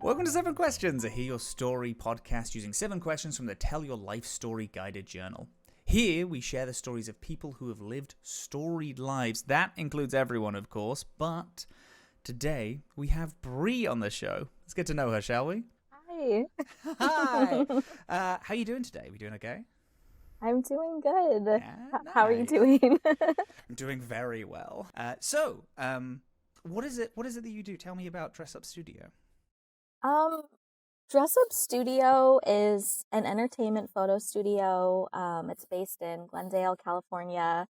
Welcome to 7 Questions, a Hear Your Story podcast using 7 questions from the Tell Your Life Story Guided Journal. Here, we share the stories of people who have lived storied lives. That includes everyone, of course, but today we have Bree on the show. Let's get to know her, shall we? Hi. Hi. How are you doing today? We doing okay? I'm doing good. Yeah, How are you doing? I'm doing very well. What is it that you do? Tell me about Dress Up Studio. Dress Up Studio is an entertainment photo studio. It's based in Glendale, California.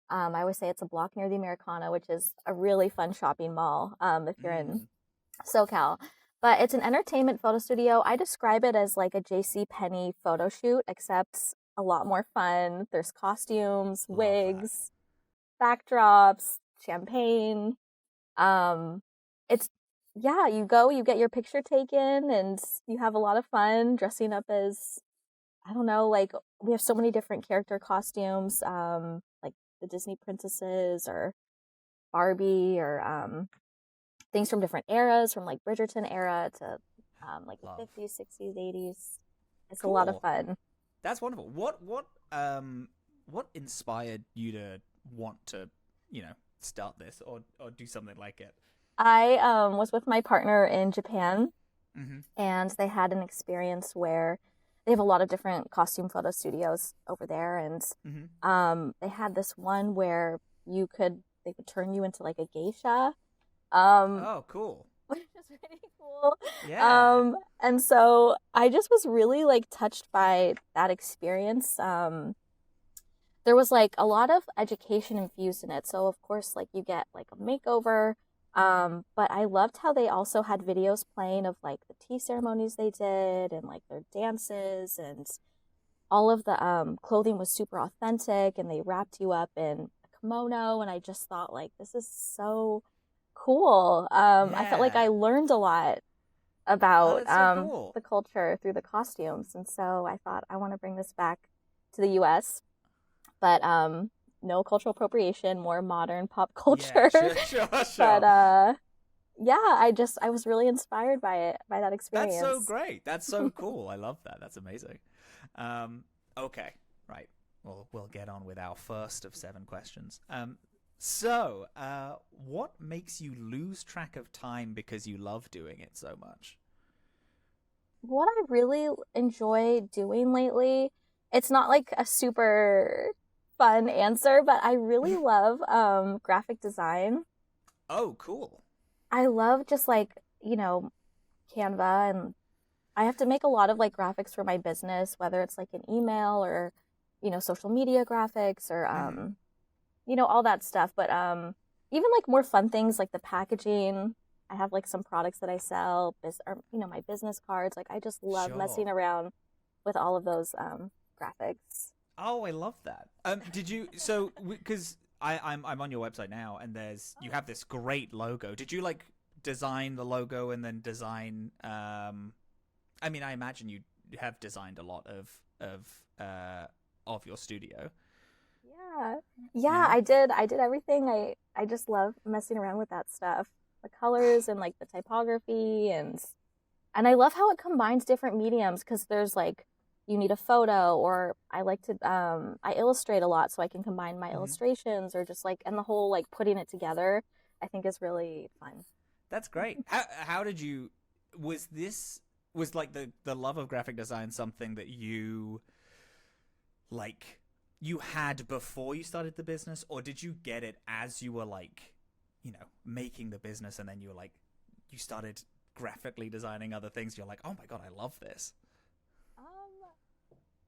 I always say it's a block near the Americana, which is a really fun shopping mall if you're in SoCal. But it's an entertainment photo studio. I describe it as like a JCPenney photo shoot, except a lot more fun. There's costumes, wigs, backdrops, champagne. You go, you get your picture taken, and you have a lot of fun dressing up as, I don't know, like we have so many different character costumes, like the Disney princesses or Barbie or things from different eras, from like Bridgerton era to like the 50s, 60s, 80s. It's cool. A lot of fun. That's wonderful. What inspired you to want to, start this or do something like it? I was with my partner in Japan, and they had an experience where they have a lot of different costume photo studios over there, and they had this one where they could turn you into like a geisha. Oh, cool. Which is really cool. Yeah. And so I just was really like touched by that experience. There was like a lot of education infused in it. So of course, like you get like a makeover. But I loved how they also had videos playing of like the tea ceremonies they did and like their dances, and all of the clothing was super authentic, and they wrapped you up in a kimono, and I just thought like this is so cool. I felt like I learned a lot about cool. the culture through the costumes, and so I thought I want to bring this back to the US. But no cultural appropriation, more modern pop culture. Yeah, sure. But I was really inspired by it, by that experience. That's so great. That's so cool. I love that. That's amazing. Okay, right. Well, we'll get on with our first of 7 questions. So, what makes you lose track of time because you love doing it so much? What I really enjoy doing lately, it's not like a super fun answer, but I really love graphic design. Oh, cool. I love just like, Canva, and I have to make a lot of like graphics for my business, whether it's like an email or, social media graphics or, all that stuff. But even like more fun things like the packaging. I have like some products that I sell, my business cards. Like I just love messing around with all of those graphics. Oh, I love that. Did you? So, because I'm on your website now, and you have this great logo. Did you like design the logo and then design? I imagine you have designed a lot of your studio. Yeah, I did everything. I just love messing around with that stuff, the colors and like the typography, and I love how it combines different mediums, because there's like, you need a photo, or I like to I illustrate a lot, so I can combine my illustrations, or just like, and the whole like putting it together I think is really fun. That's great. How did you, was like the love of graphic design something that you had before you started the business, or did you get it as you were like, making the business, and then you started graphically designing other things? You're like, oh my God, I love this.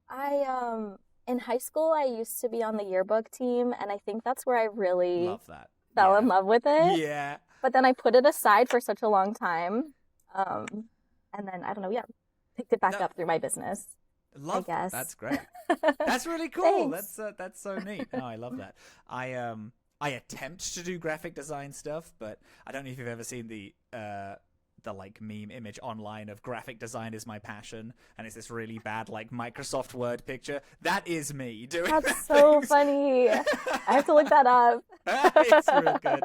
I in high school I used to be on the yearbook team, and I think that's where I really love that. Fell in love with it. Yeah. But then I put it aside for such a long time. And then I don't know, picked it back up through my business. I guess. That's great. That's really cool. Thanks. That's so neat. Oh, I love that. I attempt to do graphic design stuff, but I don't know if you've ever seen the like meme image online of graphic design is my passion, and it's this really bad like Microsoft Word picture. That is me doing That's so things. funny. I have to look that up. It's real good.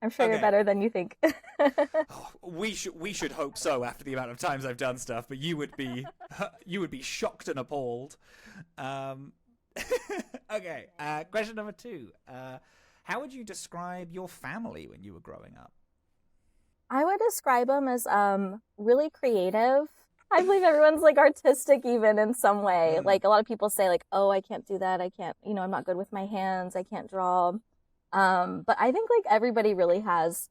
I'm sure you're better than you think. We should hope so after the amount of times I've done stuff, but you would be shocked and appalled. Okay, question number 2. How would you describe your family when you were growing up? I would describe them as really creative. I believe everyone's like artistic even in some way. Like a lot of people say like, oh, I can't do that. I can't, I'm not good with my hands. I can't draw. But I think like everybody really has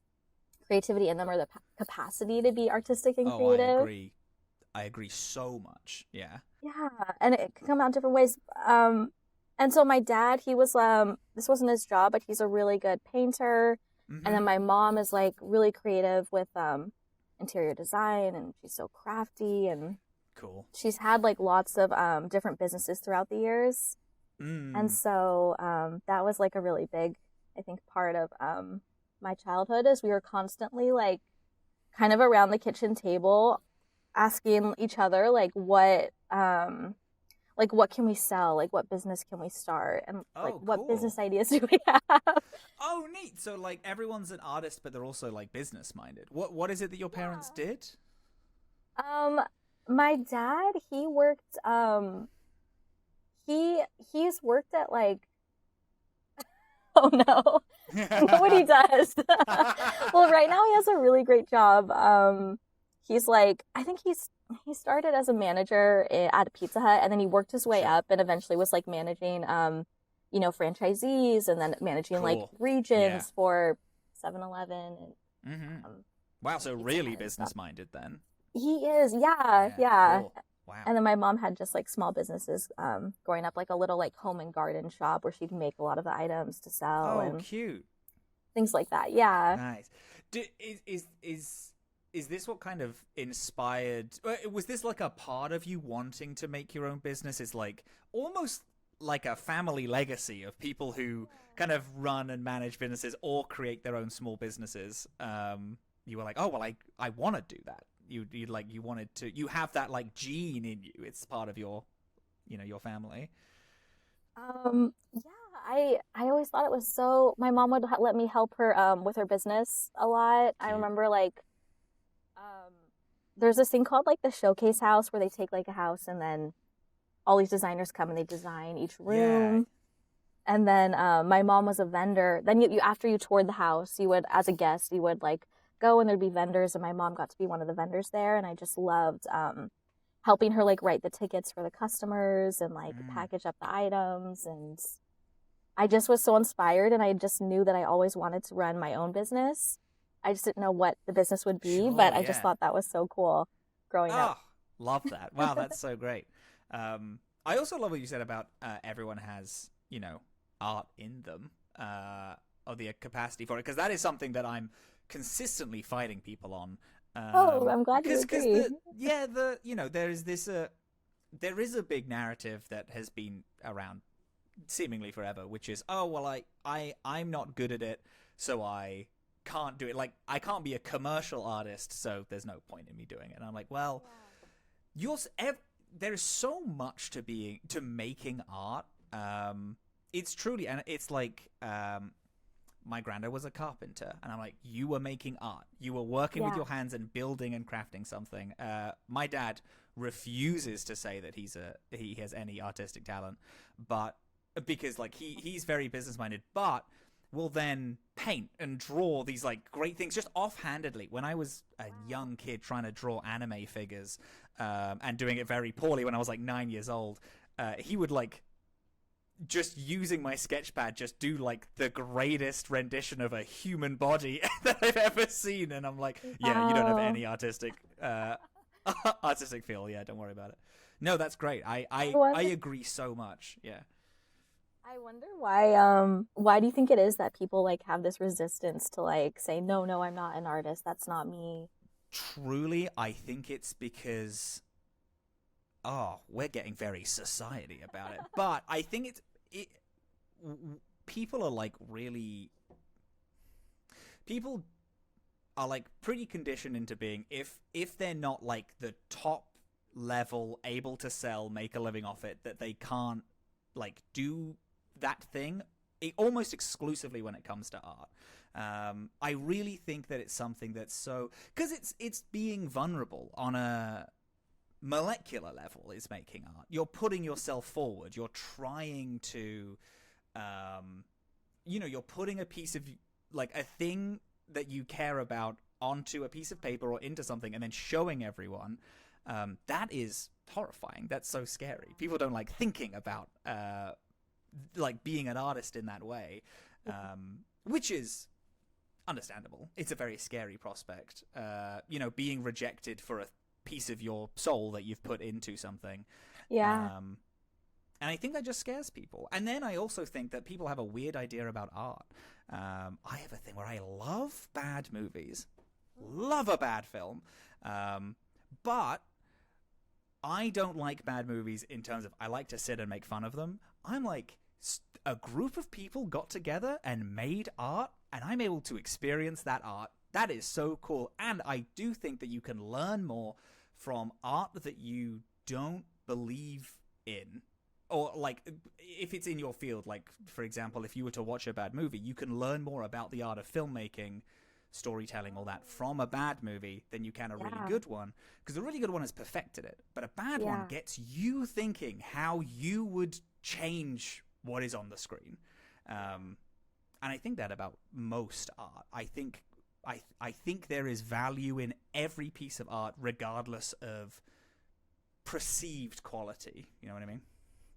creativity in them, or the capacity to be artistic and creative. I agree so much. Yeah. Yeah, and it can come out different ways. And so my dad, he was this wasn't his job, but he's a really good painter. Mm-hmm. And then my mom is like really creative with interior design, and she's so crafty, and cool. She's had like lots of different businesses throughout the years. And so that was like a really big, I think, part of my childhood, is we were constantly like kind of around the kitchen table asking each other like what can we sell, like what business can we start, and like what business ideas do we have. Oh, neat. So like everyone's an artist, but they're also like business minded. What is it that your parents did? My dad, he worked he's worked at like oh no. I know what he does. Well, right now he has a really great job. He's like, I think he started as a manager at a Pizza Hut, and then he worked his way up and eventually was like managing franchisees, and then managing like regions for 7-Eleven and wow, so really business minded then. He is, yeah. Cool. Wow. And then my mom had just like small businesses growing up, like a little like home and garden shop where she'd make a lot of the items to sell. Oh, cute. Things like that. Yeah. Nice. Is this what kind of inspired? Was this like a part of you wanting to make your own business? It's like almost like a family legacy of people who kind of run and manage businesses or create their own small businesses. You were like, oh well, I want to do that. You have that like gene in you. It's part of your family. Yeah, I always thought it was so. My mom would let me help her with her business a lot. I remember like there's this thing called like the showcase house, where they take like a house and then all these designers come and they design each room. Yeah. And then my mom was a vendor. Then you after you toured the house, you would, as a guest, you would like go and there'd be vendors, and my mom got to be one of the vendors there, and I just loved helping her like write the tickets for the customers and like package up the items, and I just was so inspired, and I just knew that I always wanted to run my own business. I just didn't know what the business would be, but I just thought that was so cool growing up. Love that. Wow, that's so great. I also love what you said about everyone has, art in them, or the capacity for it, because that is something that I'm consistently fighting people on. I'm glad you agree. There is a big narrative that has been around seemingly forever, which is, oh well, I'm not good at it, so I can't do it. Like, I can't be a commercial artist, so there's no point in me doing it. And I'm like, well, there is so much to making art. It's truly, and it's like, my granddad was a carpenter, and I'm like, you were making art. You were working with your hands and building and crafting something. My dad refuses to say that he has any artistic talent, but because like he's very business minded, but will then paint and draw these like great things just offhandedly. When I was a young kid trying to draw anime figures and doing it very poorly when I was like 9 years old, he would like just using my sketch pad just do like the greatest rendition of a human body that I've ever seen, and I'm like, yeah, you don't have any artistic feel. Yeah, don't worry about it. No, that's great. I agree so much. Yeah. I wonder why do you think it is that people like have this resistance to like say, no, I'm not an artist. That's not me. Truly, I think it's because, we're getting very society about it. But I think people are like really, people are like pretty conditioned into being, if they're not like the top level able to sell, make a living off it, that they can't like do that thing almost exclusively when it comes to art. I really think that it's something that's so, because it's being vulnerable on a molecular level is making art. You're putting yourself forward. You're trying to, you're putting a piece of like a thing that you care about onto a piece of paper or into something and then showing everyone. That is horrifying. That's so scary. People don't like thinking about like being an artist in that way, which is understandable. It's a very scary prospect. Being rejected for a piece of your soul that you've put into something. Yeah. And I think that just scares people. And then I also think that people have a weird idea about art. I have a thing where I love bad movies, love a bad film, but I don't like bad movies in terms of I like to sit and make fun of them. I'm like, a group of people got together and made art, and I'm able to experience that art. That is so cool. And I do think that you can learn more from art that you don't believe in. Or, like, if it's in your field, like, for example, if you were to watch a bad movie, you can learn more about the art of filmmaking, storytelling, all that, from a bad movie than you can a really good one. Because a really good one has perfected it. But a bad one gets you thinking how you would change what is on the screen. And I think that about most art. I think there is value in every piece of art, regardless of perceived quality. You know what I mean?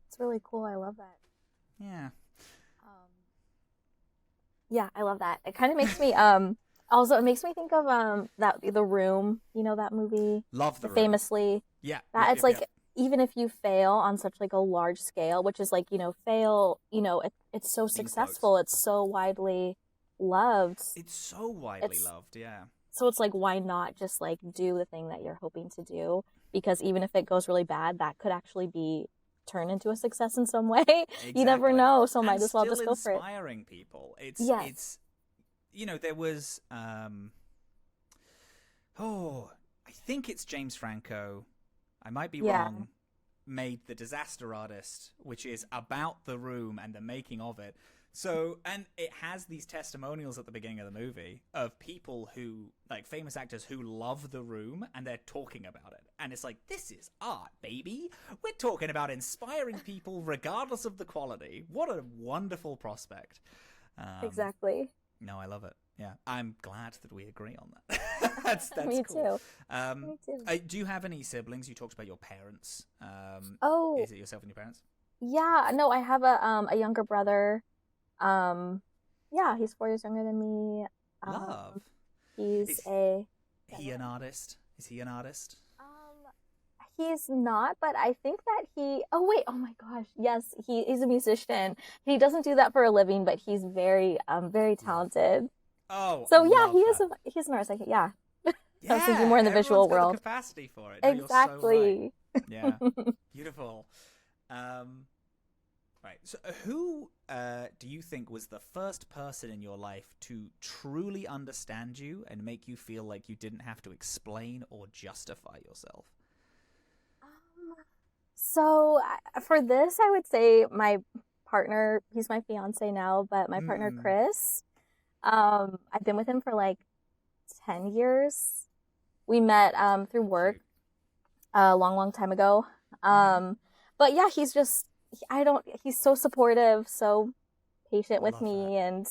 It's really cool. I love that. Yeah. Yeah, I love that. It kind of makes me also it makes me think of that The Room, that movie. Love The Room. Famously. Yeah. That it's like even if you fail on such like a large scale, which is like, fail, it's so successful, it's so widely loved. It's so widely loved, yeah. So it's like, why not just like do the thing that you're hoping to do? Because even if it goes really bad, that could actually be turned into a success in some way. Exactly. You never know, so might as well just go for it. Inspiring people. It's there was I think it's James Franco, I might be wrong, made The Disaster Artist, which is about The Room and the making of it. So, and it has these testimonials at the beginning of the movie of people who, like famous actors who love The Room, and they're talking about it. And it's like, this is art, baby. We're talking about inspiring people regardless of the quality. What a wonderful prospect. Exactly. No, I love it. Yeah, I'm glad that we agree on that. that's Me cool. Me too. Do you have any siblings? You talked about your parents. Is it yourself and your parents? Yeah, no, I have a younger brother. He's 4 years younger than me. Love. Is he an artist? Is he an artist? He's not, but I think that oh my gosh, yes, he's a musician. He doesn't do that for a living, but he's very very talented. Oh, so yeah, he's an artist. Yeah. I was thinking more in the visual world. Got the capacity for it. Exactly. No, you're so right. Yeah. Beautiful. Right. So, who do you think was the first person in your life to truly understand you and make you feel like you didn't have to explain or justify yourself? So for this, I would say my partner. He's my fiance now, but my partner Chris. I've been with him for like 10 years. We met through work a long time ago. But yeah, he's just he's so supportive, so patient with me, and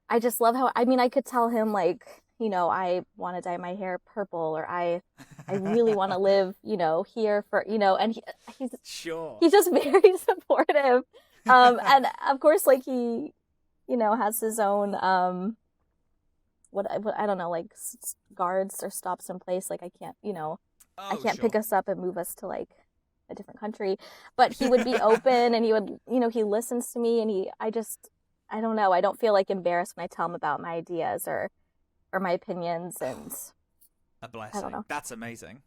I just love how I could tell him like, I want to dye my hair purple, or I really want to live, here for, and he's just very supportive. And of course, like he, has his own, what I don't know, like guards or stops in place. Like I can't, I can't pick us up and move us to like a different country, but he would be open and he would, he listens to me, and I don't know. I don't feel like embarrassed when I tell him about my ideas or my opinions, and a blessing. I don't know. That's amazing.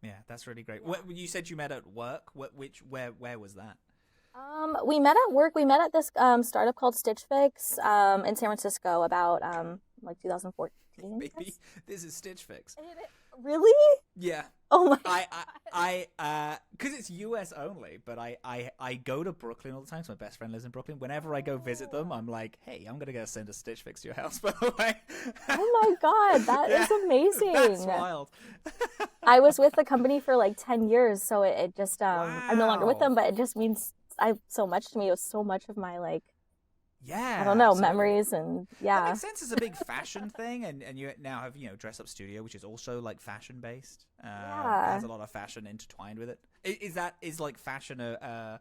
Yeah, that's really great. What, you said you met at work. Where was that? We met at work. We met at this startup called Stitch Fix in San Francisco about like 2014. Baby, this is Stitch Fix. Really? Yeah. Oh my I because it's US only, but I go to Brooklyn all the time. So my best friend lives in Brooklyn. Whenever I go visit them, I'm like, hey, I'm gonna go send a Stitch Fix to your house, by the way. Oh my God, that is amazing. That's wild. I was with the company for like 10 years, so it just I'm no longer with Wow. them, but it just means so much to me. It was so much of my like, Yeah, I don't know, absolutely. memories, and That yeah. makes sense. It's a big fashion thing, and you now have Dress Up Studio, which is also like fashion based. It has a lot of fashion intertwined with it. Is like fashion a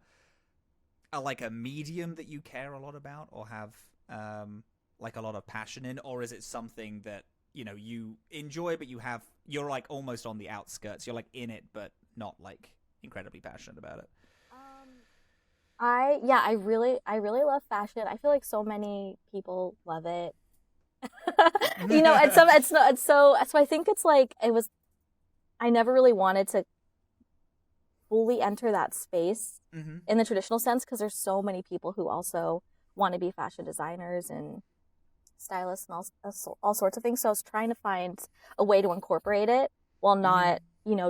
like a medium that you care a lot about, or have like a lot of passion in, or is it something that you enjoy but you're like almost on the outskirts? You're like in it but not like incredibly passionate about it. I really love fashion. I feel like so many people love it. It's not it's so I think it's like I never really wanted to fully enter that space in the traditional sense, because there's so many people who also want to be fashion designers and stylists and all sorts of things. So I was trying to find a way to incorporate it while not,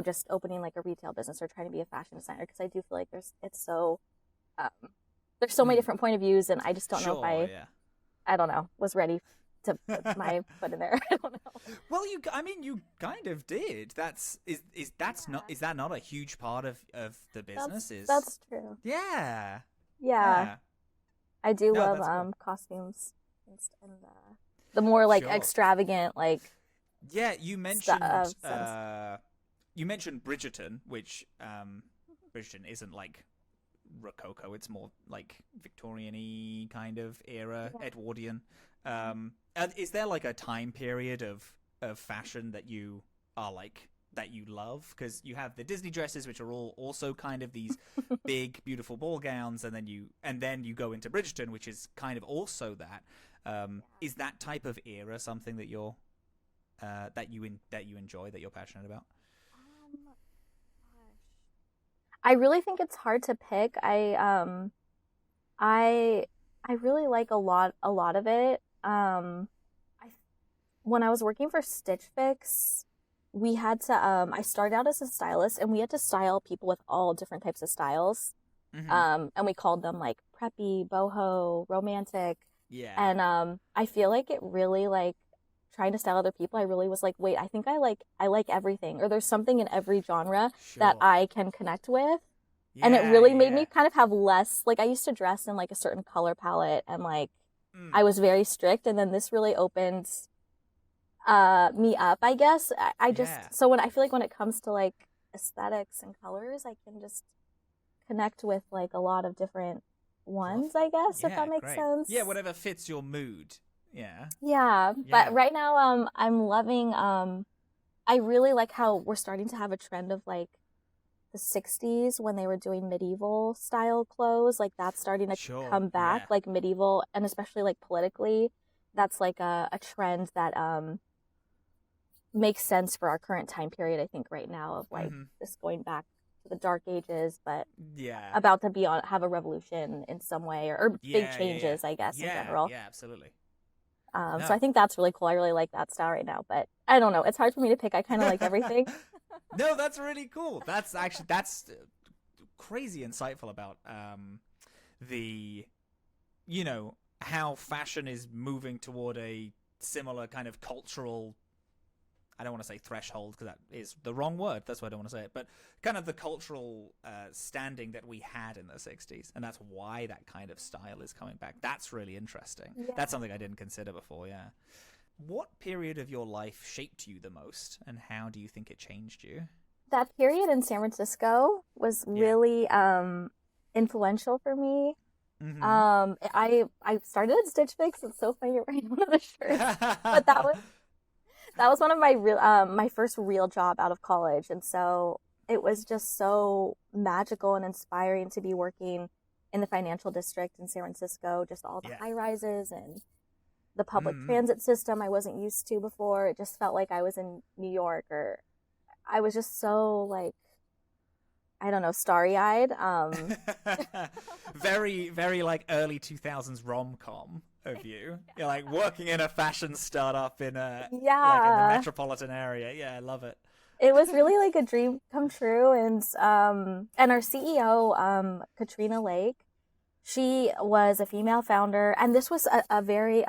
just opening like a retail business or trying to be a fashion designer, because I do feel like there's so many different point of views, and I just don't know if I don't know, was ready to put my foot in there. I don't know. Well, you kind of did. Is that not a huge part of the business? That's true. Yeah. Yeah. I do love cool. costumes and the more like Sure. extravagant like. Yeah, you mentioned sense. you mentioned Bridgerton, which Bridgerton isn't like Rococo. It's more like Victorian-y kind of era, Edwardian. Is there like a time period of fashion that you are like that you love? Because you have the Disney dresses, which are all also kind of these big, beautiful ball gowns, and then you go into Bridgerton, which is kind of also that. Is that type of era something that you're that you enjoy, that you're passionate about? I really think it's hard to pick. I really like a lot of it. When I was working for Stitch Fix, we had to I started out as a stylist, and we had to style people with all different types of styles. And we called them like preppy, boho, romantic. Yeah. And I feel like it really like trying to style other people, I really was like, wait, I think I like everything, or there's something in every genre that I can connect with. Yeah, and it really made me kind of have less, like I used to dress in like a certain color palette, and like I was very strict, and then this really opened me up, I guess. I just so when I feel like when it comes to like aesthetics and colors, I can just connect with like a lot of different ones, I guess, if that makes sense. Yeah, whatever fits your mood. Yeah, but right now I'm loving I really like how we're starting to have a trend of like the 60s when they were doing medieval style clothes, like that's starting to come back, like medieval, and especially like politically, that's like a trend that makes sense for our current time period, I think, right now, of like this going back to the dark ages, but about to have a revolution in some way, or big changes, I guess, in general. Yeah, absolutely. So I think that's really cool. I really like that style right now, but I don't know. It's hard for me to pick. I kind of like everything. No, that's really cool. That's crazy insightful about the, how fashion is moving toward a similar kind of cultural, I don't want to say threshold because that is the wrong word. That's why I don't want to say it. But kind of the cultural standing that we had in the 60s. And that's why that kind of style is coming back. That's really interesting. Yeah. That's something I didn't consider before, yeah. What period of your life shaped you the most, and how do you think it changed you? That period in San Francisco was really influential for me. I started at Stitch Fix. It's so funny you're wearing one of the shirts. But that was one of my my first real job out of college, and so it was just so magical and inspiring to be working in the financial district in San Francisco, just all the high rises and the public transit system I wasn't used to before. It just felt like I was in New York, or I was just so like, I don't know, starry-eyed. Very, very like early 2000s rom-com. of you. You're like working in a fashion startup in a like in the Yeah. metropolitan area. Yeah, I love it. It was really like a dream come true, and our CEO, Katrina Lake, she was a female founder, and this was a very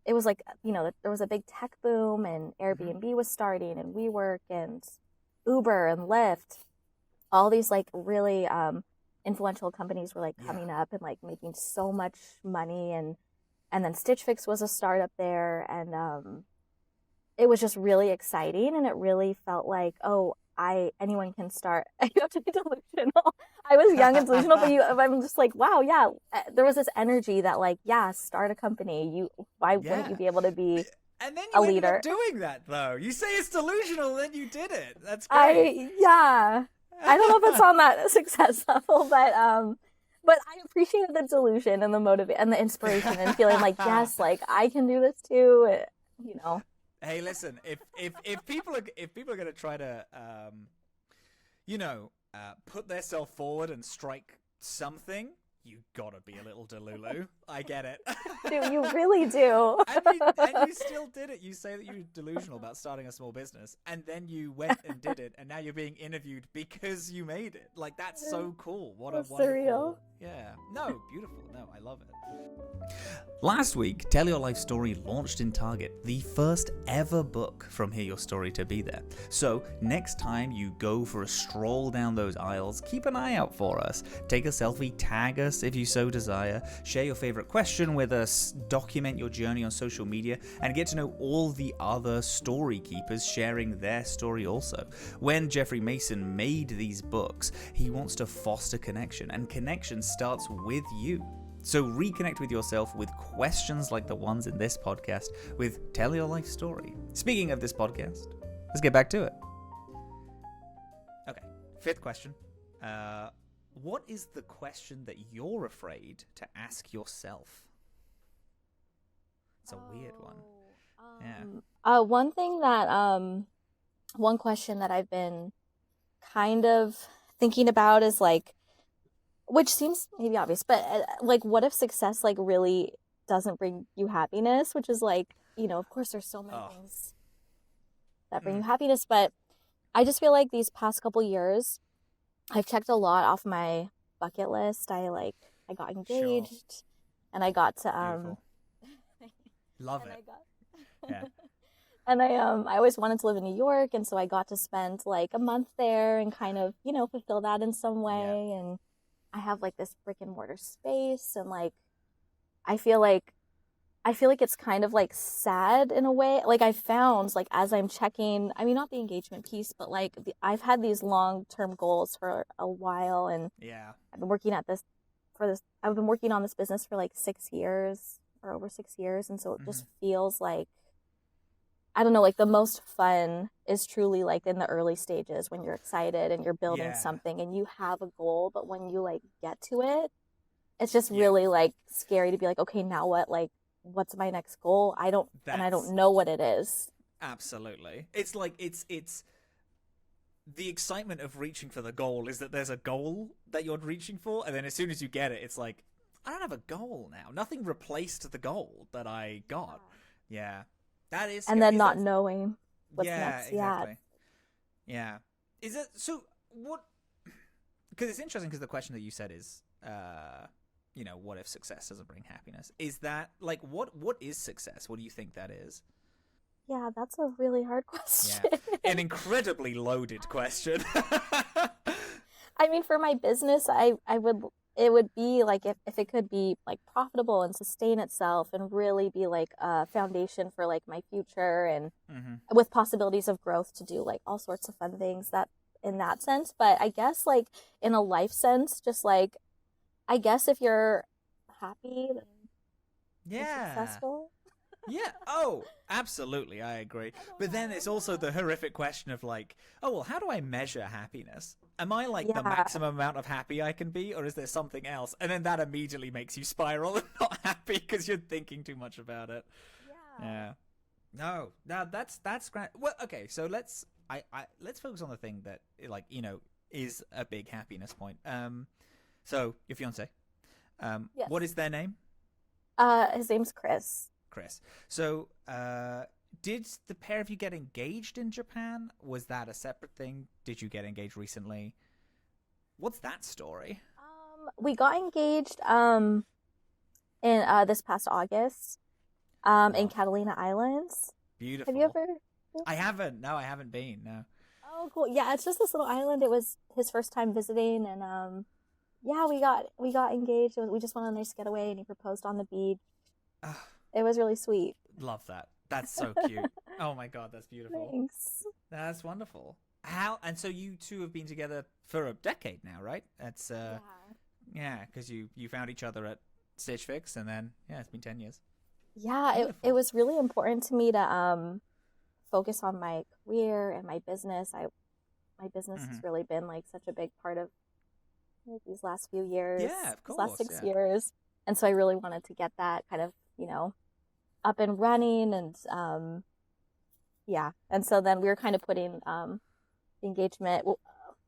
it was like, there was a big tech boom, and Hmm. Airbnb was starting, and WeWork, and Uber, and Lyft. All these like really influential companies were like Yeah. coming up and like making so much money, and then Stitch Fix was a startup there, and it was just really exciting, and it really felt like, oh, anyone can start. You have to be delusional. I was young and delusional, but I'm just like, wow, yeah. There was this energy that like, yeah, start a company. Why wouldn't you Yeah. be able to be And then a you ended up leader? doing that, though. You say it's delusional, then you did it. That's great. Yeah. I don't know if it's on that success level, but I appreciated the delusion and the motivation and the inspiration and feeling like, yes, like I can do this too. You know. Hey, listen, if people are gonna try to put themselves forward and strike something, you gotta be a little delulu. I get it. You really do. And you still did it. You say that you're delusional about starting a small business, and then you went and did it, and now you're being interviewed because you made it. Like, that's so cool. What a So wonderful... surreal. Yeah. No, beautiful. No, I love it. Last week, Tell Your Life Story launched in Target, the first ever book from Hear Your Story to be there. So next time you go for a stroll down those aisles, keep an eye out for us. Take a selfie, tag us if you so desire, share your favorite question with us, document your journey on social media, and get to know all the other story keepers sharing their story also. When Jeffrey Mason made these books, he wants to foster connection, and connection starts with you. So reconnect with yourself with questions like the ones in this podcast with Tell Your Life Story. Speaking of this podcast, let's get back to it. Okay, 5th question. What is the question that you're afraid to ask yourself? It's a weird one. Yeah. One question that I've been kind of thinking about is like, which seems maybe obvious, but like, what if success like really doesn't bring you happiness? Which is like, of course, there's so many things that bring you happiness, but I just feel like these past couple years, I've checked a lot off my bucket list. I got engaged, and I got to Beautiful. Love it. Yeah. And I always wanted to live in New York, and so I got to spend like a month there and kind of, fulfill that in some way. Yeah. And I have like this brick and mortar space, and like I feel like it's kind of like sad in a way. Like I found, like, as I'm checking, I mean, not the engagement piece, but like I've had these long-term goals for a while, and Yeah. I've been working I've been working on this business for like 6 years or over 6 years, and so it just feels like, I don't know, like the most fun is truly like in the early stages when you're excited and you're building something and you have a goal, but when you like get to it, it's just really like scary to be like, okay, now what? Like, what's my next goal? I don't know what it is. Absolutely. It's like it's the excitement of reaching for the goal is that there's a goal that you're reaching for, and then as soon as you get it, it's like, I don't have a goal now. Nothing replaced the goal that I got. Yeah. That is, and then not knowing what's next. Exactly. Yeah. Is it so? What? Because it's interesting. Because the question that you said is, what if success doesn't bring happiness? Is that like what is success? What do you think that is? Yeah, that's a really hard question. Yeah, an incredibly loaded question. I mean, for my business, it would be like if it could be like profitable and sustain itself and really be like a foundation for like my future, and with possibilities of growth to do like all sorts of fun things that in that sense. But I guess like in a life sense, just like, I guess if you're happy, then you're successful. Yeah. Oh, absolutely. I agree. But then it's also the horrific question of like, oh, well, how do I measure happiness? Am I like the maximum amount of happy I can be, or is there something else? And then that immediately makes you spiral and not happy because you're thinking too much about it. Yeah. No, that's great. Well, okay. So let's focus on the thing that like, is a big happiness point. So your fiance, Yes. what is their name? His name's Chris. Chris. So, did the pair of you get engaged in Japan? Was that a separate thing? Did you get engaged recently? What's that story? We got engaged in this past August in Love. Catalina Islands. Beautiful. Have you ever? I haven't. No, I haven't been. No. Oh, cool. Yeah, it's just this little island. It was his first time visiting, and yeah, we got engaged. We just went on a nice getaway, and he proposed on the beach. Ah, It was really sweet. love that. That's so cute. Oh my god, that's beautiful. Thanks. That's wonderful. How? And so you two have been together for a decade now, right? That's Yeah. yeah, because you found each other at Stitch Fix, and then yeah, it's been 10 years. Yeah, it Beautiful. was really important to me to focus on my career and my business. My business Mhm. has really been like such a big part of like, these last few years, Yeah, of these last course. 6 years, and so I really wanted to get that kind of up and running, and yeah, and so then we were kind of putting the engagement,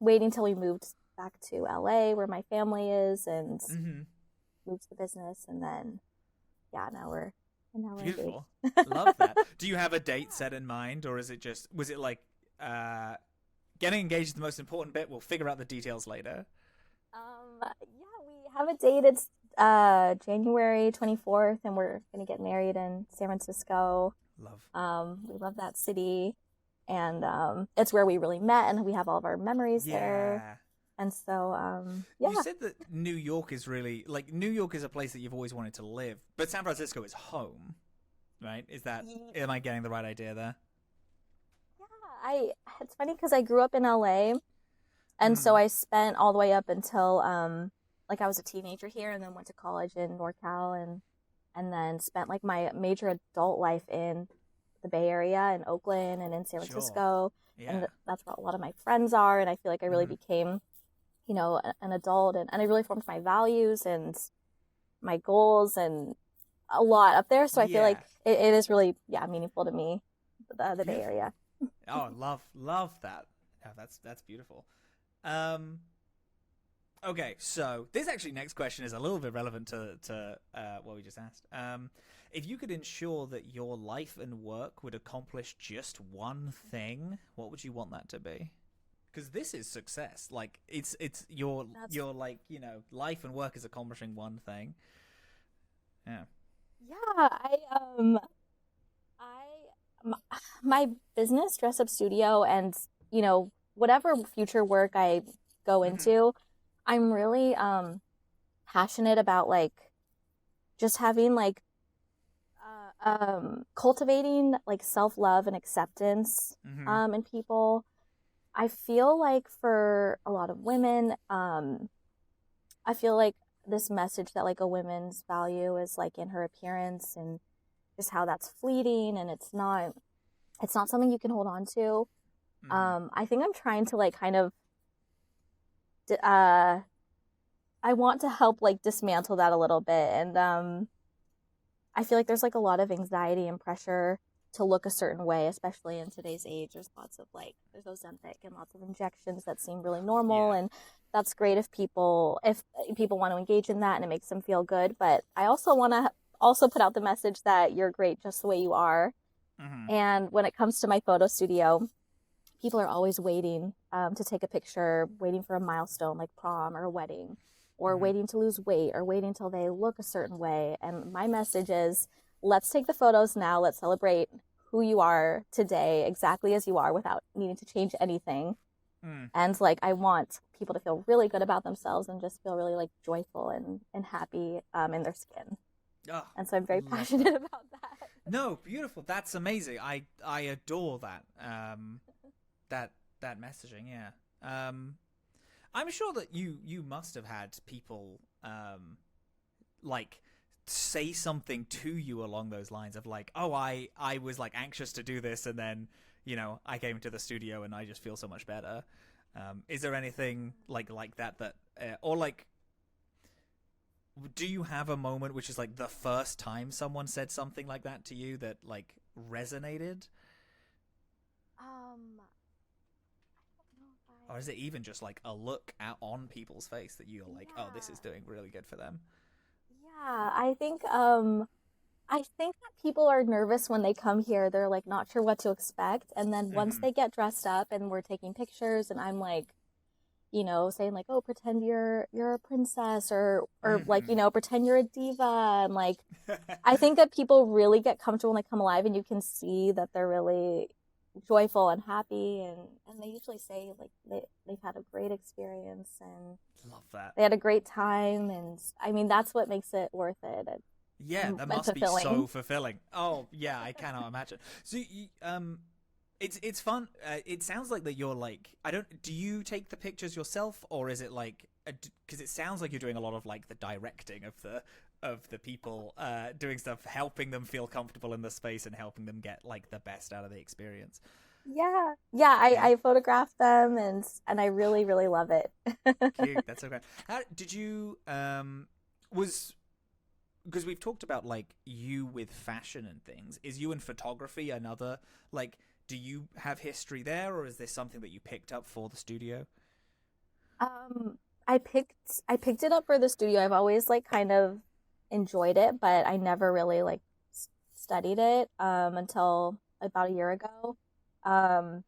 waiting till we moved back to LA where my family is, and Mm-hmm. moved the business, and then yeah, now we're engaged. Beautiful. Love that. Do you have a date set in mind, or was it like getting engaged is the most important bit? We'll figure out the details later. Yeah, we have a date. It's January 24th, and we're gonna get married in San Francisco. Love. We love that city, and it's where we really met, and we have all of our memories there. Yeah. And so, yeah. You said that New York is really like New York is a place that you've always wanted to live, but San Francisco is home, right? Am I getting the right idea there? Yeah, it's funny because I grew up in LA, and so Mm. I spent all the way up until like I was a teenager here, and then went to college in NorCal, and then spent like my major adult life in the Bay Area, in Oakland, and in San Sure. Francisco, and Yeah. that's where a lot of my friends are, and I feel like I really Mhm. became, an adult, and I really formed my values and my goals and a lot up there. So I feel like Yeah. it is really, yeah, meaningful to me, the Bay Beautiful. Area. Oh, love that. Oh, that's beautiful. Okay, so this actually next question is a little bit relevant to what we just asked. If you could ensure that your life and work would accomplish just one thing, what would you want that to be? Because this is success. Like it's your like life and work is accomplishing one thing. Yeah. Yeah, my business, Dress Up Studio, and whatever future work I go Mhm. into, I'm really passionate about like just having like cultivating like self-love and acceptance Mhm. in people. I feel like for a lot of women, I feel like this message that like a woman's value is like in her appearance, and just how that's fleeting, and it's not something you can hold on to. Mhm. I think I'm trying to like kind of I want to help like dismantle that a little bit, and I feel like there's like a lot of anxiety and pressure to look a certain way, especially in today's age. There's lots of like there's Ozempic and lots of injections that seem really normal, Yeah. and that's great if people want to engage in that and it makes them feel good. But I also want to also put out the message that you're great just the way you are. Mhm. And when it comes to my photo studio, people are always waiting to take a picture, waiting for a milestone like prom or a wedding, or Mhm. waiting to lose weight, or waiting till they look a certain way. And my message is, let's take the photos now. Let's celebrate who you are today, exactly as you are, without needing to change anything. Mm. And like, I want people to feel really good about themselves and just feel really like joyful and happy in their skin. Oh, And so I'm very love passionate that. about that. No, beautiful. That's amazing. I adore that. That messaging. Yeah. I'm sure that you must have had people like say something to you along those lines of like, oh, I was like anxious to do this, and then I came to the studio and I just feel so much better. Is there anything like that or like? Do you have a moment which is like the first time someone said something like that to you that like resonated? I don't know if Or is it even just like a look out on people's face that you're like, oh, this is Yeah. doing really good for them? I think that people are nervous when they come here. They're like not sure what to expect, and then once Mm-hmm. they get dressed up and we're taking pictures, and I'm like, saying like, "Oh, pretend you're a princess," or like, Mm-hmm. pretend you're a diva, and like, I think that people really get comfortable when they come alive, and you can see that they're really joyful and happy, and they usually say like they've had a great experience and Love that. they had a great time, and I mean that's what makes it worth it Yeah, that and must be so fulfilling. fulfilling. Oh, yeah, I cannot imagine. So, it's fun. It sounds like that you're like, I don't. Do you take the pictures yourself, or is it like? Because it sounds like you're doing a lot of like the directing of the people doing stuff, helping them feel comfortable in the space and helping them get like the best out of the experience. Yeah, yeah. Yeah, I photographed them, and I really really love it. cute. That's so great. How did you was because we've talked about like you with fashion and things. Is you in photography another like? Do you have history there, or is this something that you picked up for the studio? Um, I picked it up for the studio. I've always like kind of enjoyed it, but I never really like studied it until about a year ago. Um,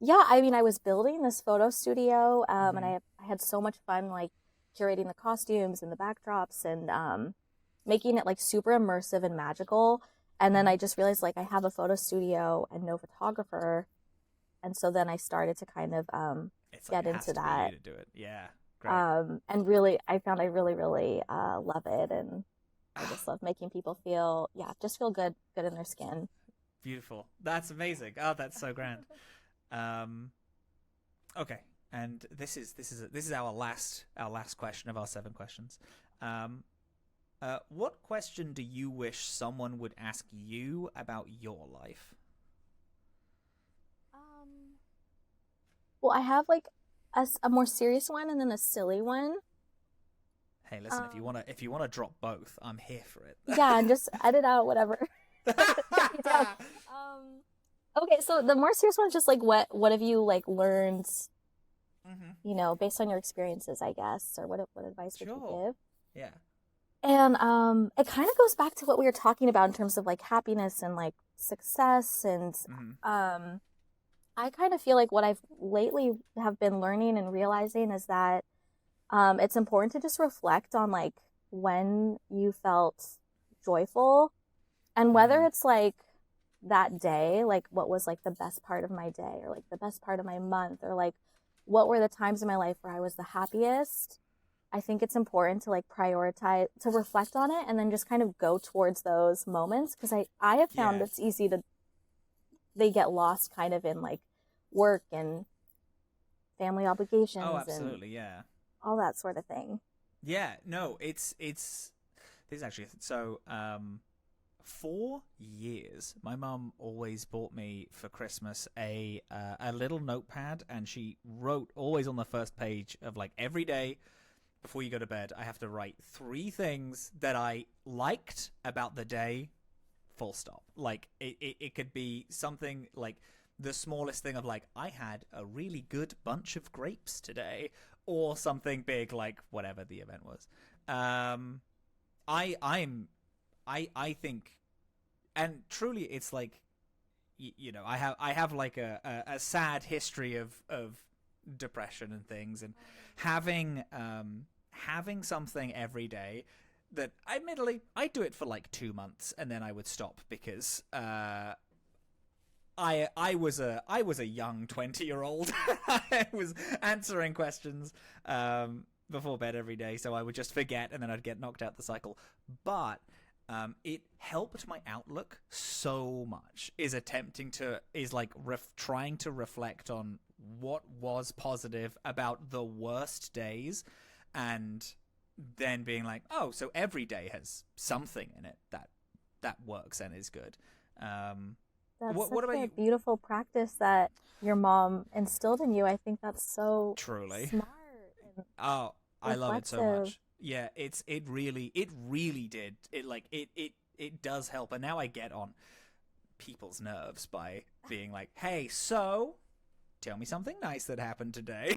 yeah, I mean, I was building this photo studio, and Mm-hmm. I had so much fun like curating the costumes and the backdrops and making it like super immersive and magical. And then Mm-hmm. I just realized like I have a photo studio and no photographer, and so then I started to kind of It's like get it has into to be you that. to do it. Yeah, great. And really, I found I really, really love it, and I just love making people feel, yeah, just feel good in their skin. Beautiful. That's amazing. Oh, that's so grand. Um, okay, and this is our last question of our 7 questions. Um, what question do you wish someone would ask you about your life? Um, well, I have like a more serious one and then a silly one. Hey, listen, Um, if you wanna drop both, I'm here for yeah, and just edit out whatever take me down. it. Um, okay, so the more serious one is just like what have you like learned, Mm-hmm. based on your experiences, I guess, or what advice would you Sure. give? Yeah. And it kind of goes back to what we were talking about in terms of like happiness and like success and Mm-hmm. um I kind of feel like what I've lately have been learning and realizing is that it's important to just reflect on like when you felt joyful and whether Mm-hmm. it's like that day, like what was like the best part of my day or like the best part of my month or like what were the times in my life where I was the happiest. I think it's important to like prioritize, to reflect on it and then just kind of go towards those moments because I have found Yeah. it's easy to, they get lost kind of in like work and family Oh, obligations and absolutely. Yeah. all that sort of thing. Yeah. No, it's this is actually so. For years, my mum always bought me for Christmas a little notepad, and she wrote always on the first page of like every day before you go to bed. I have to write 3 things that I liked about the day. Full stop. Like it could be something like the smallest thing of like I had a really good bunch of grapes today, or something big like whatever the event was. Um, I think, and truly, it's like I have like a sad history of depression and things, and having something every day that admittedly I do it for like 2 months and then I would stop because I was a young 20-year-old. I was answering questions before bed every day, so I would just forget and then I'd get knocked out the cycle. But it helped my outlook so much. Is like trying to reflect on what was positive about the worst days, and then being like, oh, so every day has something in it that works and is good. Um, That's what such about a you? beautiful practice that your mom instilled in you. I think that's so Truly. smart and Oh, I love it so reflective. much. Yeah, it really did. It does help, and now I get on people's nerves by being like, "Hey, so tell me something nice that happened today.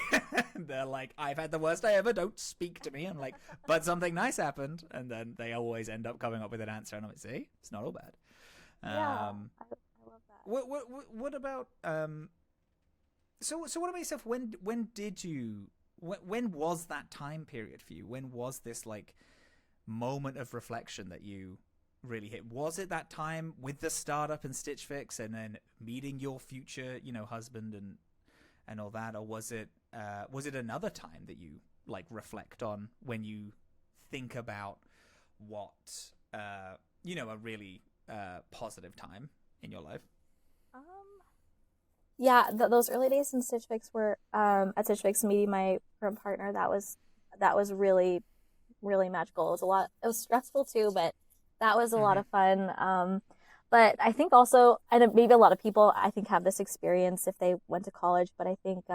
And they're like, I've had the worst day ever, don't speak to me. I'm like, but something nice happened. And then they always end up coming up with an answer, and I'm like, see, it's not all bad. Yeah, I love that. What about so what about yourself? When did you when was that time period for you? When was this like moment of reflection that you really hit? Was it that time with the startup and Stitch Fix, and then meeting your future, husband and all that, or was it another time that you like reflect on when you think about what a really positive time in your life? Yeah, those early days in Stitch Fix were at Stitch Fix, meeting my current partner. That was really, really magical. It was stressful too, but that was a lot of fun. But I think also, and maybe a lot of people I think have this experience if they went to college, but I think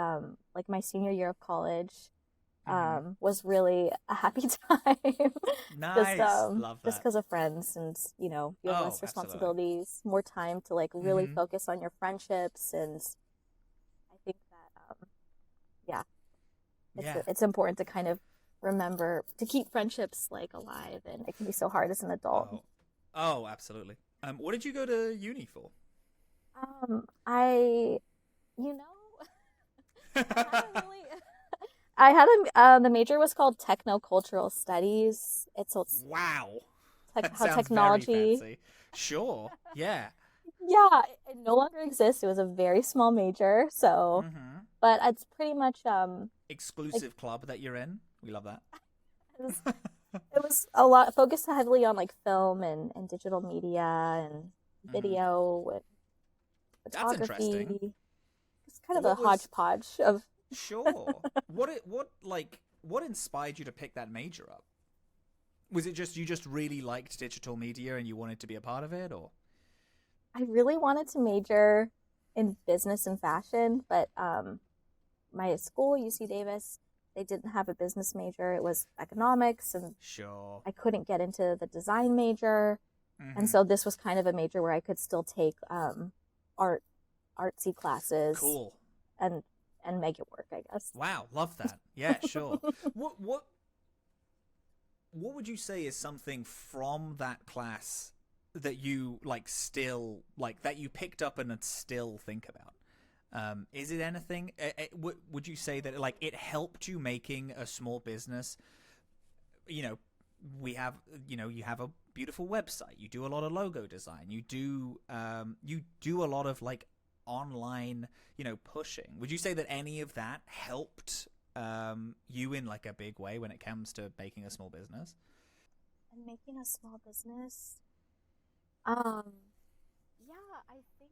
like my senior year of college was really a happy time. Nice. Love that. Just because of friends, and you have less responsibilities, absolutely. More time to like really focus on your friendships, and I think that it's important to kind of remember to keep friendships like alive, and it can be so hard as an adult. Oh, absolutely. What did you go to uni for? I I had the major was called Techno-Cultural Studies. Wow. How technology. Very fancy. Sure. Yeah. Yeah, it no longer exists. It was a very small major, so but it's pretty much exclusive club that you're in. We love that. It was a lot focused heavily on like film and digital media and video and photography. That's interesting. It's kind of a hodgepodge of. Sure. What inspired you to pick that major up? Was it just you just really liked digital media and you wanted to be a part of it, or? I really wanted to major in business and fashion, but my school, UC Davis, they didn't have a business major. It was economics, and sure, I couldn't get into the design major, and so this was kind of a major where I could still take artsy classes. Cool. And make it work, I guess. Wow, love that. Yeah, sure. What would you say is something from that class that you still that you picked up and still think about? Is it anything? Would you say that it helped you making a small business? We have you have a beautiful website. You do a lot of logo design. You do a lot of online pushing. Would you say that any of that helped you in a big way when it comes to making a small business? And making a small business, I think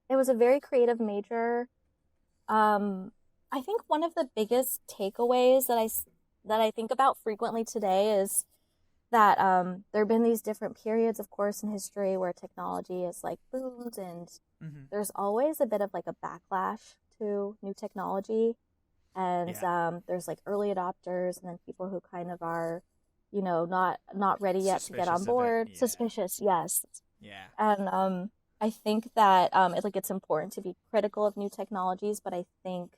it was a very creative major. I think one of the biggest takeaways that I think about frequently today is that there have been these different periods, of course, in history where technology is boomed, and there's always a bit of a backlash to new technology, and there's early adopters, and then people who kind of are, not ready yet to get on board. Yeah. Suspicious, yes. Yeah. And I think that it's important to be critical of new technologies, but I think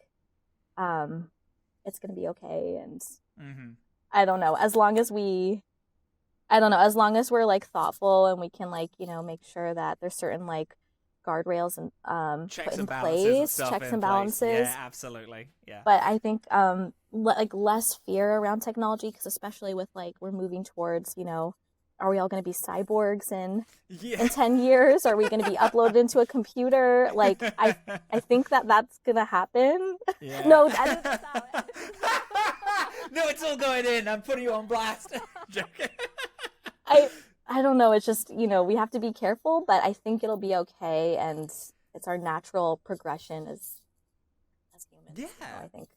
it's going to be okay, and I don't know, as long as we're thoughtful and we can make sure that there's certain guardrails and put in place, checks and balances. Yeah, absolutely. Yeah. But I think less fear around technology, because especially with we're moving towards are we all going to be cyborgs in 10 years? Are we going to be uploaded into a computer? I think that's going to happen. Yeah. No, edit this out. No, it's all going in. I'm putting you on blast. I don't know. It's just, we have to be careful, but I think it'll be okay. And it's our natural progression as humans. Yeah. I think.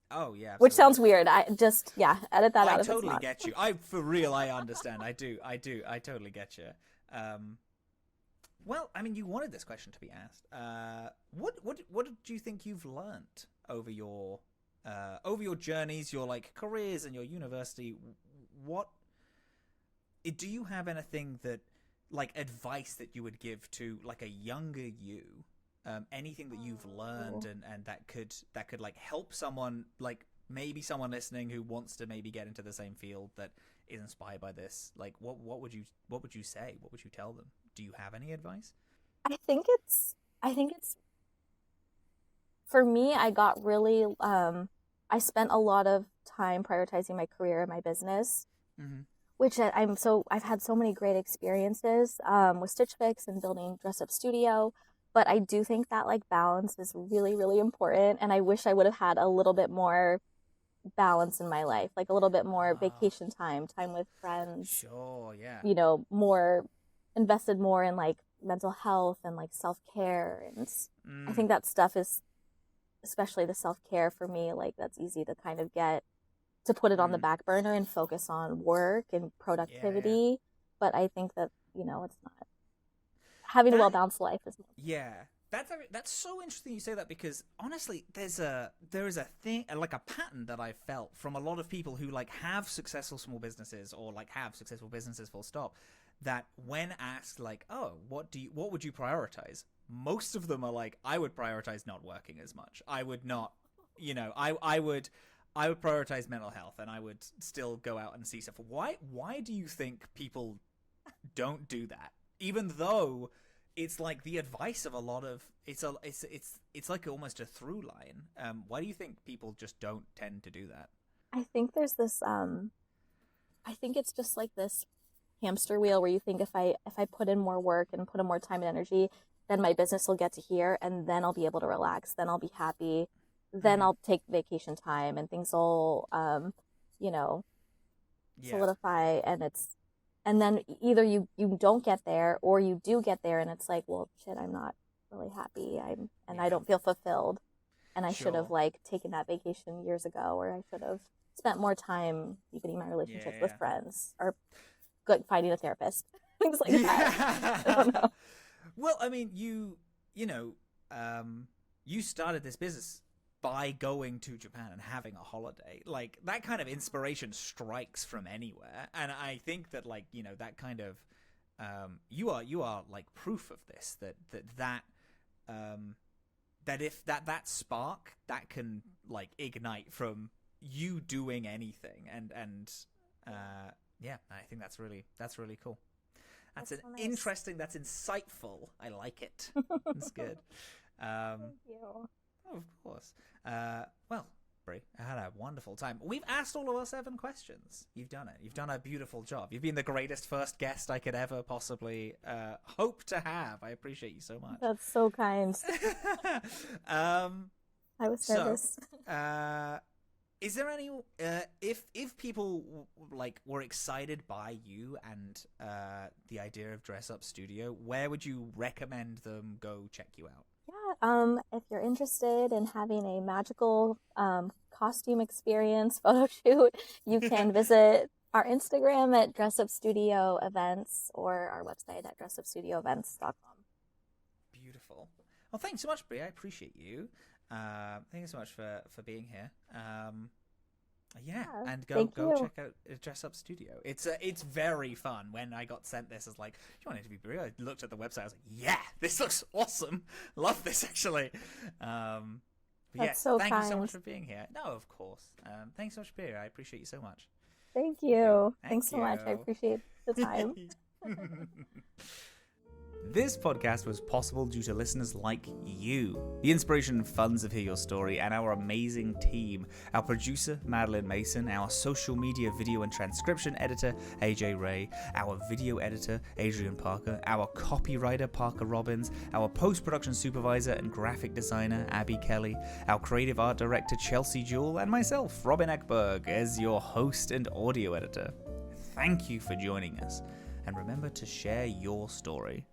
Oh, yeah. Absolutely. Which sounds weird. Edit that out. I totally get you. For real, I understand. I do. I totally get you. Well, I mean, you wanted this question to be asked. What do you think you've learned over your journeys, your careers and your university? Do you have anything that like advice that you would give to like a younger you, anything that you've learned and that could like help someone, like maybe someone listening who wants to maybe get into the same field that is inspired by this, like what would you say? What would you tell them? Do you have any advice? I think it's for me, I got really I spent a lot of time prioritizing my career and my business, Mm-hmm. which I've had so many great experiences with Stitch Fix and building Dress Up Studio, but I do think that like balance is really, really important, and I wish I would have had a little bit more balance in my life, like a little bit more Oh, vacation time with friends, sure, yeah. more invested more in like mental health and like self-care. And I Mm, think that stuff is, especially the self-care for me, like that's easy to kind of get to put it on the mm, back burner and focus on work and yeah, yeah. productivity. But I think that, it's not having a That well-balanced life is more Yeah, that's so interesting you say that, because honestly, there is a thing, like a pattern that I felt from a lot of people who like have successful small businesses or like have successful businesses full stop, that when asked like, oh, what would you prioritize? Most of them are like, I would prioritize not working as much. I would not, I would prioritize mental health, and I would still go out and see stuff. Why do you think people don't do that, even though it's like the advice of a lot of it's like almost a through line? Why do you think people just don't tend to do that? I think there's this I think it's just like this hamster wheel where you think if I put in more work and put in more time and energy, then my business will get to here and then I'll be able to relax, then I'll be happy, then Mm-hmm. I'll take vacation time and things will you know Yeah, solidify. And then either you don't get there or you do get there and it's like, well shit, I'm not really happy, I yeah, don't feel fulfilled, and I should have sure, like taken that vacation years ago, or I should have spent more time deepening my relationships with yeah, friends, or good finding a therapist, things like that. I yeah. don't know. Well, I mean, you know, you started this business by going to Japan and having a holiday. Like that kind of inspiration strikes from anywhere, and I think that like that kind of you are like proof of this, um, that if that spark that can like ignite from you doing anything, and yeah, I think that's really cool. That's That's an so nice. interesting. That's insightful. I like it. That's good. Um, Thank you. oh, of course. Well, Brie, I had a wonderful time. We've asked all of our 7 questions. You've done it. You've done a beautiful job. You've been the greatest first guest I could ever possibly hope to have. I appreciate you so much. That's so kind. um, I was so, nervous. uh, is there any if people like were excited by you and the idea of Dress Up Studio, where would you recommend them go check you out? Yeah, if you're interested in having a magical costume experience photo shoot, you can visit our Instagram at Dress Up Studio Events, or our website at dressupstudioevents.com. Beautiful. Well, thanks so much, Brie. I appreciate you. Thank you so much for being here. Yeah, Yeah, and go thank go you. check out Dress Up Studio. It's very fun. When I got sent this, I was like, "Do you want it to be Brie?" I looked at the website. I was like, "Yeah, this looks awesome. Love this actually." But That's yes, so thank you so kind. much for being here. No, of course. Thanks so much, Brie. I appreciate you so much. Thank Okay, you. Thanks thank so much. I you. appreciate the time. This podcast was possible due to listeners like you. The inspiration and funds of Hear Your Story, and our amazing team. Our producer, Madeline Mason. Our social media video and transcription editor, AJ Ray. Our video editor, Adrian Parker. Our copywriter, Parker Robbins. Our post-production supervisor and graphic designer, Abby Kelly. Our creative art director, Chelsea Jewell. And myself, Robin Eckberg, as your host and audio editor. Thank you for joining us. And remember to share your story.